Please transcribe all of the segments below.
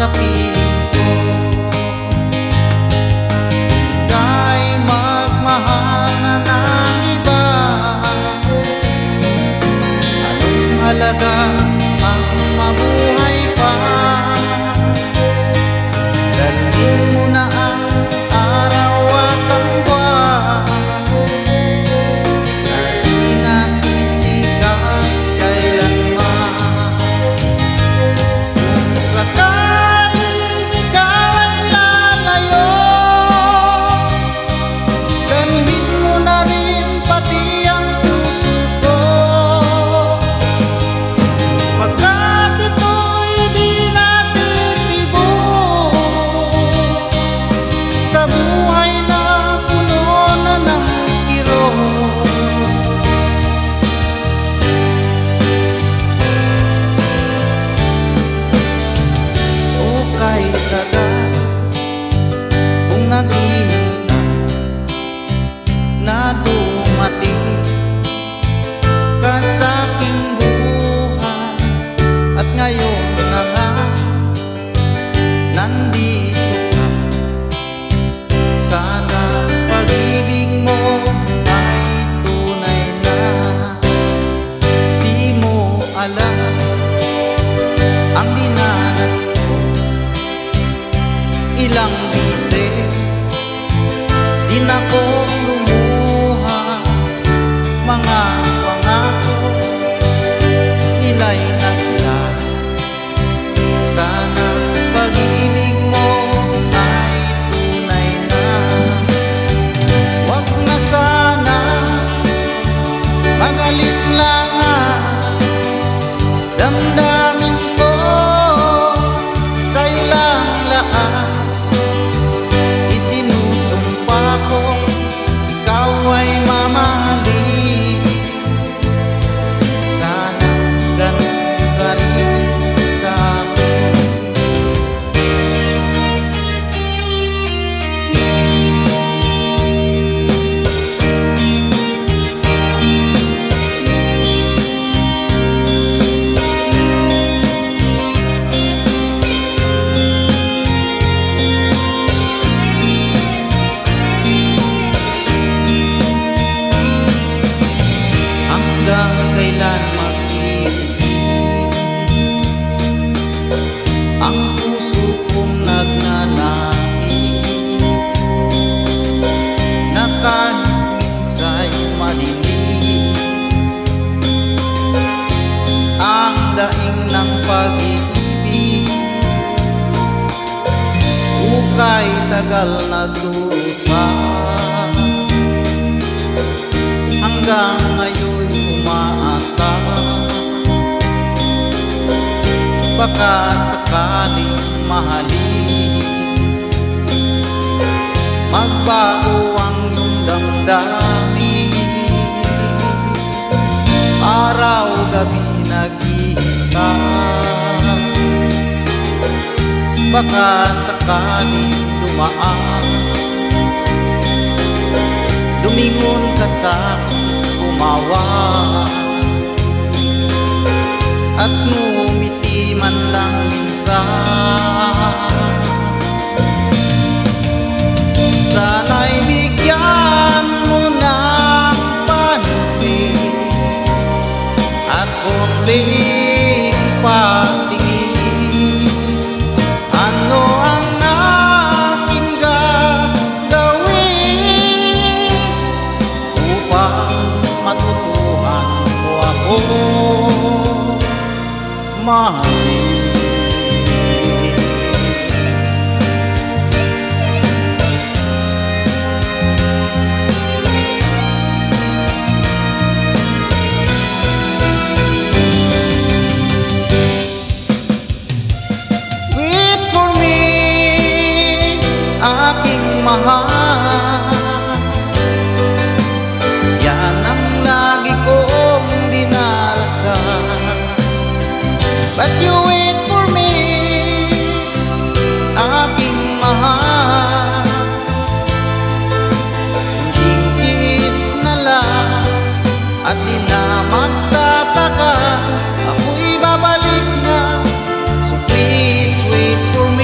sa piling ko. Ika'y magmahal na ng iba, anong halaga ang mabuhay pa? Dalhin mo na ang araw at ang buwan, na di nasisikat kailanman. Kung sakaling ikaw ay lalayo, dalhin mo na rin pati ang puso ko. Pagkat ito'y di natin tibok sa buhay na puno na ng kirot. O kay tagal kung naghihintay na dumating ka sa aking buhay, at ngayon na nga nandito ka. Sana pag-ibig mo ay tunay na. Di mo alam ang dinanas ko, ilang bisis din akong lumuha. Mga pangako nila'y naglaho. Sana pag-ibig mo ay tunay na. Wag na sana mag-alinlangan, damdamin ko sa'yo lang lahat. Isinusumpa ko ikaw ay mamahalin. Sana ganun ka rin sa akin. Hanggang kailan mag-ibig ang puso kong nagnanais, na kahit minsa'y madilim ang daing ng pag-ibig. Ukay tagal nagdurusa, hanggang ngayon umaasa, baka sakaling mahalin, magbago ang iyong damdamin. Araw-gabi naghihintay, baka sakaling dumaan, lumingon ka sa'kin, umawa, at ngumiti man lang minsan. Sana'y bigyan mo ng pansin at konting patingin. Ano ang aking gagawin upang matutuhan mo ako mahalin? Wait for me, aking mahal, yan ang lagi kong dinarasal. But you wait for me, aking mahal, kunting kiss na lang at di na magtatagal, ako'y babalik na. So please wait for me.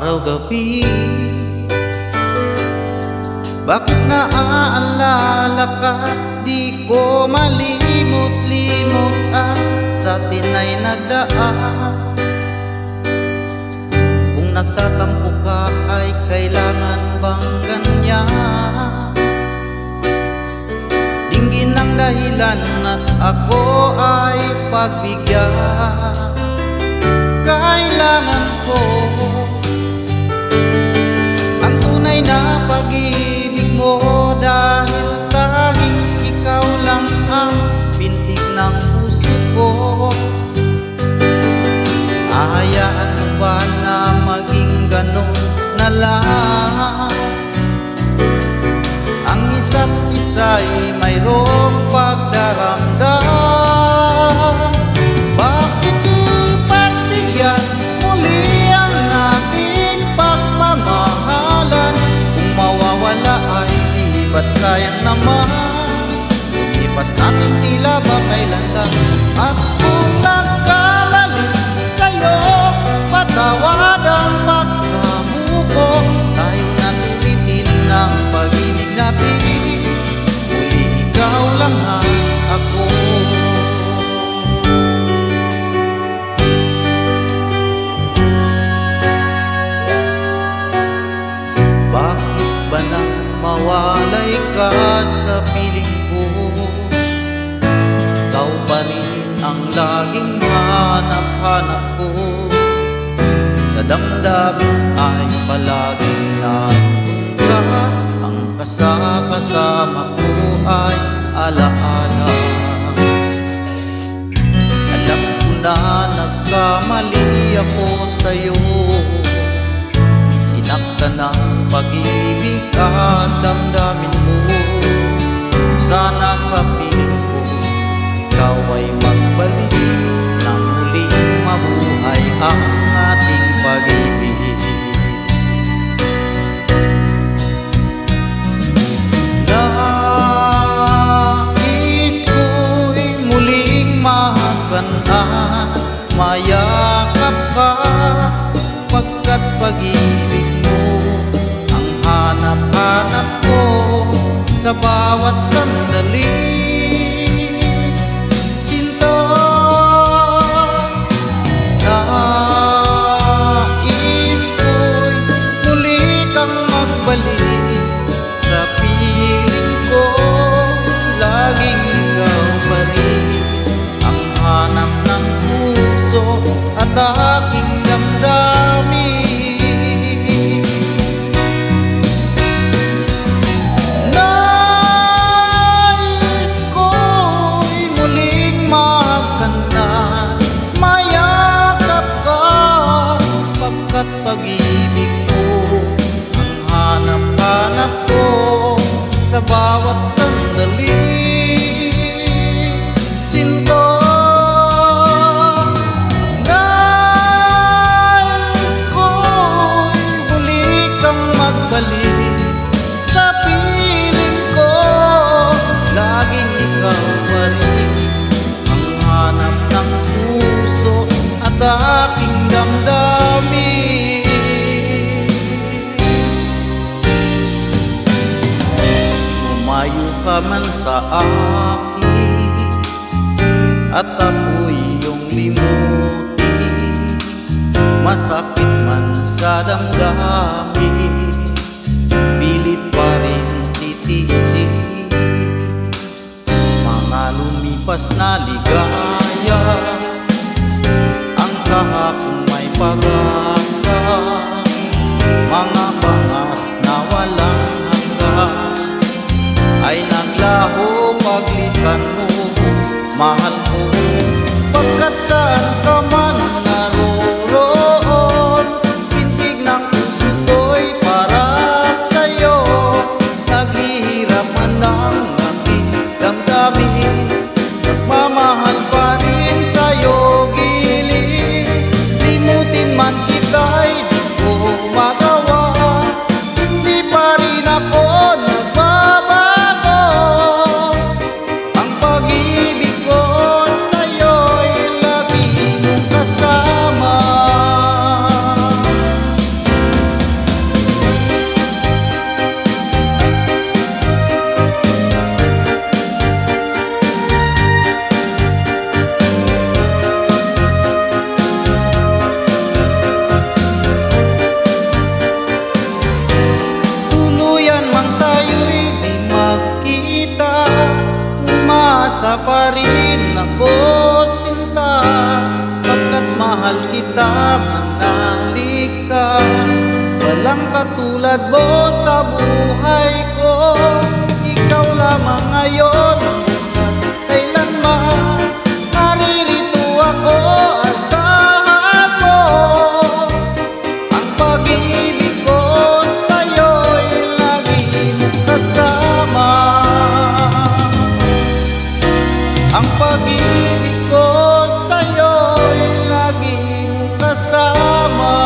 araw-gabi. Bakit naaalala ka? Di ko malimot-limot ang sa tinay nagdaan. Kung nagtatampo ka ay kailangan bang ganyan? Dinggin ang dahilan at ako ay pagbigyan. Kailangan ko ang tunay na pag-ibig mo, dahil tanging ikaw lang ang bintig ng puso ko. Ahayaan mo ba na maging ganon na lang? Ang isa't isa'y mayroong pagdaramdam. Bakit ipagbigyan muli ang ating pagmamahalan? Kung mawawala ay di ba't sayang naman? Lumipas natin tila ba kailan lang? At kung nagkamali sa'yo, patawad ang pagsamuko. Tayo na't ulitin ang pag-ibig natin. Muli ikaw lang ang ako. Bakit ba nang mawalay ka sa piling ko? Ikaw pa rin ang laging hanap-hanap ko. Sa damdamin ay palaging nandun ka. Ang kasama ko ay alaala. Alam ko na nagkamali ako sa'yo. Sinaktan ang pag-ibig at damdamin mo. Sana sa piling ko ikaw ay magbalik nang muling mabuhay ang ating pag-ibig. Nais ko'y muling mahaganaan, mayakap ka, pagkat pag-ibig mo ang hanap-hanap ko sa bawat sandali. Sinta, nais ko'y muli kang magbalik sa piling ko. Laging ikaw pa rin ang hanap ng puso at aking damdamin. Nais ko'y muling magkandan, mayakap ka, pagkat pag-ibig mo ang hanap-hanap ko sa bawat sandali. Sinta, magbalik sa piling ko. Laging ikaw pa rin ang hanap ng puso at aking damdamin. Lumayo ka man sa akin at ako'y iyong limuti. Masakit man sa damdamin, pilit pa rin titiisin. Mga lumipas na ligaya, ang kahapon may pag-asa. Mga pangarap na walang hanggan ay naglaho paglisan mo, mahal ko. Pagkat saan ka man naroon, pintig ng puso ko'y para sa'yo. Naghihirap man ang aking damdamin, nagmamahal pa rin sa'yo. Gilid, limutin man Walang katulad mo sa buhay ko. Ikaw lamang ngayon, kailanman naririto ako. Asahan mo ang pag-ibig ko sa'yo'y lagi mong kasama. Ang pag-ibig ko sa'yo'y lagi mong kasama.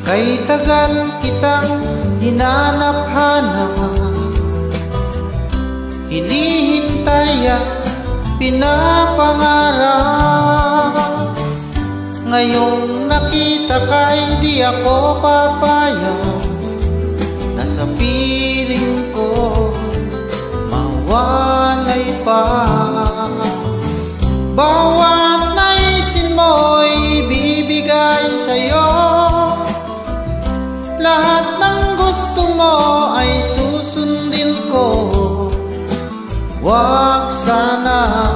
Kay tagal kitang hinanap-hanap, hinihintay at pinapangarap. Ngayong nakita ka'y di ako papayag na sa piling ko mawalay pa. Bawat naisin mo'y bibigay sa'yo, lahat ng gusto mo ay susundin ko. Huwag sana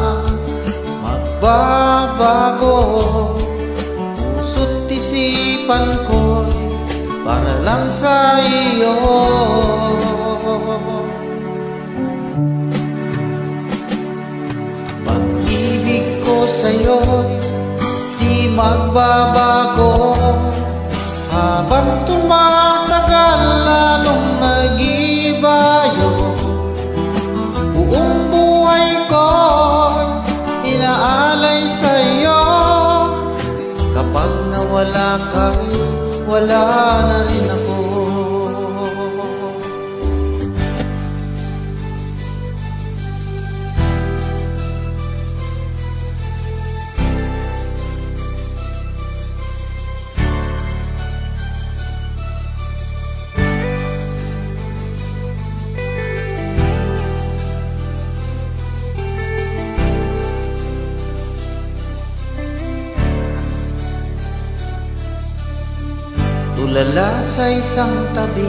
magbabago, puso't isipan ko'y para lang sa iyo. Pag-ibig ko sa'yo'y di magbabago, habang tumatagal lalong nag-ibayo. Buong buhay ko inaalay sa'yo, kapag nawala ka'y wala na rin ako. Tulala sa isang tabi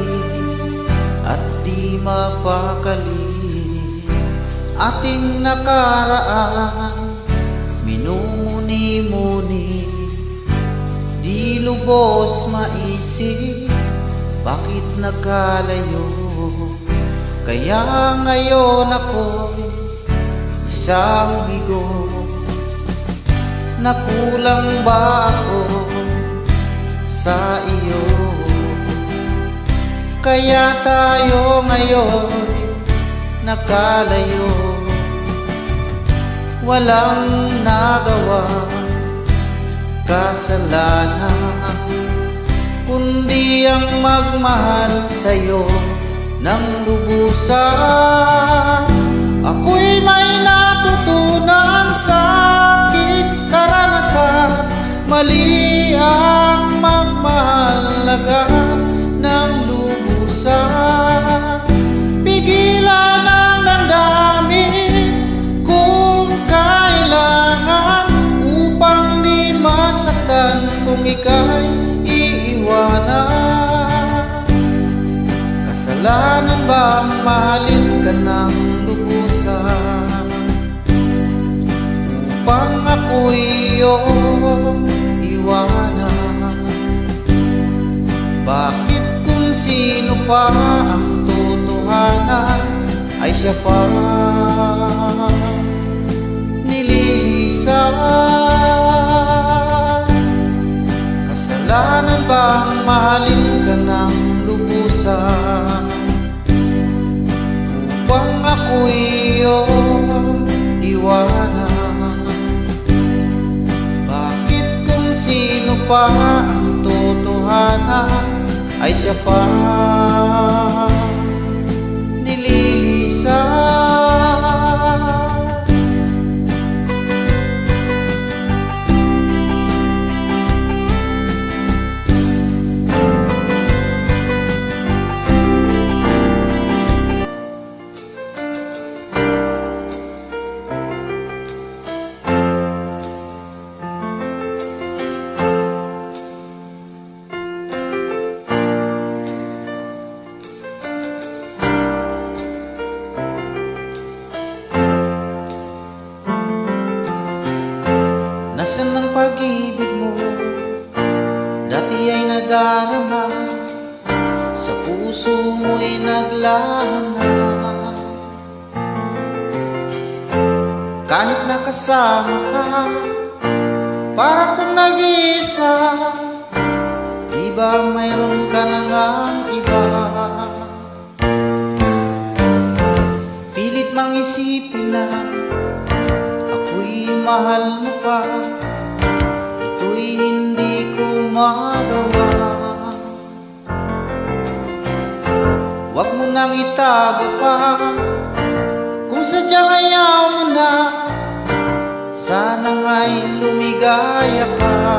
at di mapakali, ating nakaraan minumuni-muni. Di lubos maisip bakit nagkalayo, kaya ngayon ako'y isang bigo. Nakulang ba ako sa iyo? Kaya tayo ngayon nakalayo. Walang nagawa kasalanan, kundi ang magmahal sa'yo ng lubusan. Ako'y may natutunan sa aking karanasan, mali ang magmahal agad ng lubusan. Pigilan ang damdamin kung kailangan, upang di masaktan kung ika'y iiwanan. Kasalanan ba mahalin ka ng lubusan, upang ako'y iyong iwanan? Bakit kung sino pa ang totohanan ay siya pa nililisan? Kasalanan bang mahalin ka ng lubusan, upang ako'y iyong iwanan? Bakit kung sino sino pa ang totohanan ay siya pa nililisan. Nasaan ang pag-ibig mo? Dati ay nadarama, sa puso mo'y naglaho na. Kahit nakasama ka, para kung nag-iisa, di ba mayroon ka na ngang iba? Pilit mang isipin na ako'y mahal mo pa, ito'y hindi ko magawa. Huwag mo nang itago pa, kung sadyang ayaw mo na, sana nga'y lumigaya ka.